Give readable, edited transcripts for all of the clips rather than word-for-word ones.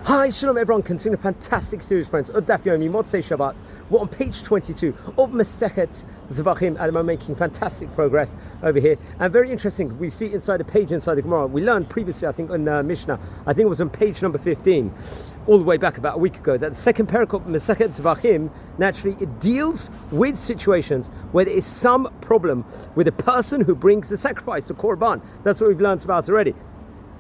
Hi, shalom everyone, continuing a fantastic series, friends, of Daf Yomi, Motzei Shabbat. We're on page 22 of Masechet Zevachim, and we're making fantastic progress over here. And very interesting, we see inside the page, inside the Gemara, we learned previously, I think, on Mishnah, I think it was on page number 15, all the way back about a week ago, that the second parak of Masechet Zevachim, naturally, it deals with situations where there is some problem with a person who brings the sacrifice, the korban. That's what we've learned about already.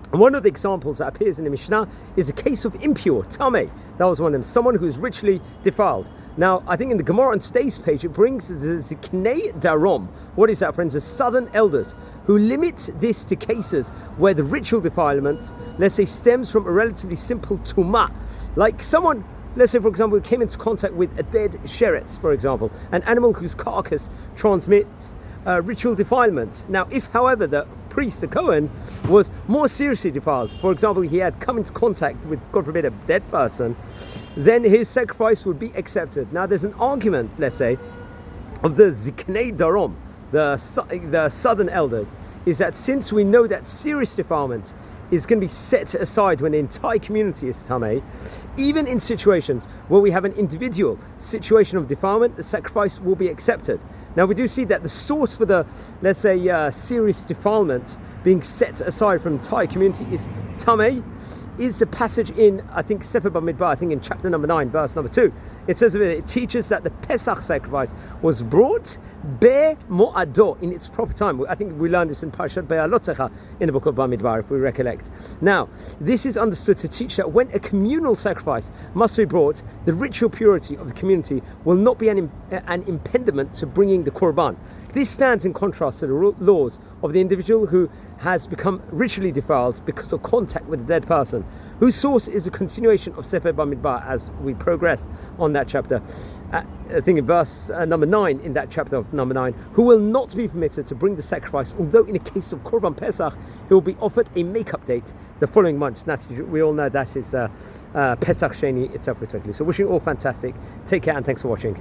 And one of the examples that appears in the Mishnah is a case of impure, tameh. That was one of them, someone who is ritually defiled. Now, I think in the Gemara on today's page, it brings the Ziknei Darom. What is that, friends? The southern elders, who limit this to cases where the ritual defilement, let's say, stems from a relatively simple tumah. Like someone, let's say, for example, came into contact with a dead sheretz, for example, an animal whose carcass transmits ritual defilement. Now, if, however, the priest, the Kohen, was more seriously defiled, for example, he had come into contact with, God forbid, a dead person, then his sacrifice would be accepted. Now, there's an argument, let's say, of the Ziknei Darom, the southern elders, is that since we know that serious defilement is going to be set aside when the entire community is tameh, even in situations where we have an individual situation of defilement, the sacrifice will be accepted. Now, we do see that the source for the, let's say, serious defilement being set aside from the entire community is tameh, is the passage in, I think, Sefer Bamidbar, I think in chapter number 9, verse number 2. It says, it teaches that the Pesach sacrifice was brought Mo'ado, in its proper time. I think we learned this in Parashat Be'alotecha in the book of Bamidbar, if we recollect. Now, this is understood to teach that when a communal sacrifice must be brought, the ritual purity of the community will not be an impediment to bringing the korban. This stands in contrast to the laws of the individual who has become ritually defiled because of contact with a dead person, whose source is a continuation of Sefer Bamidbar as we progress on that chapter. I think in verse number 9, in that chapter of number 9, who will not be permitted to bring the sacrifice, although in a case of Korban Pesach, he will be offered a make-up date the following month. Naturally, we all know that is Pesach Sheni itself, respectively. So wishing you all fantastic. Take care and thanks for watching.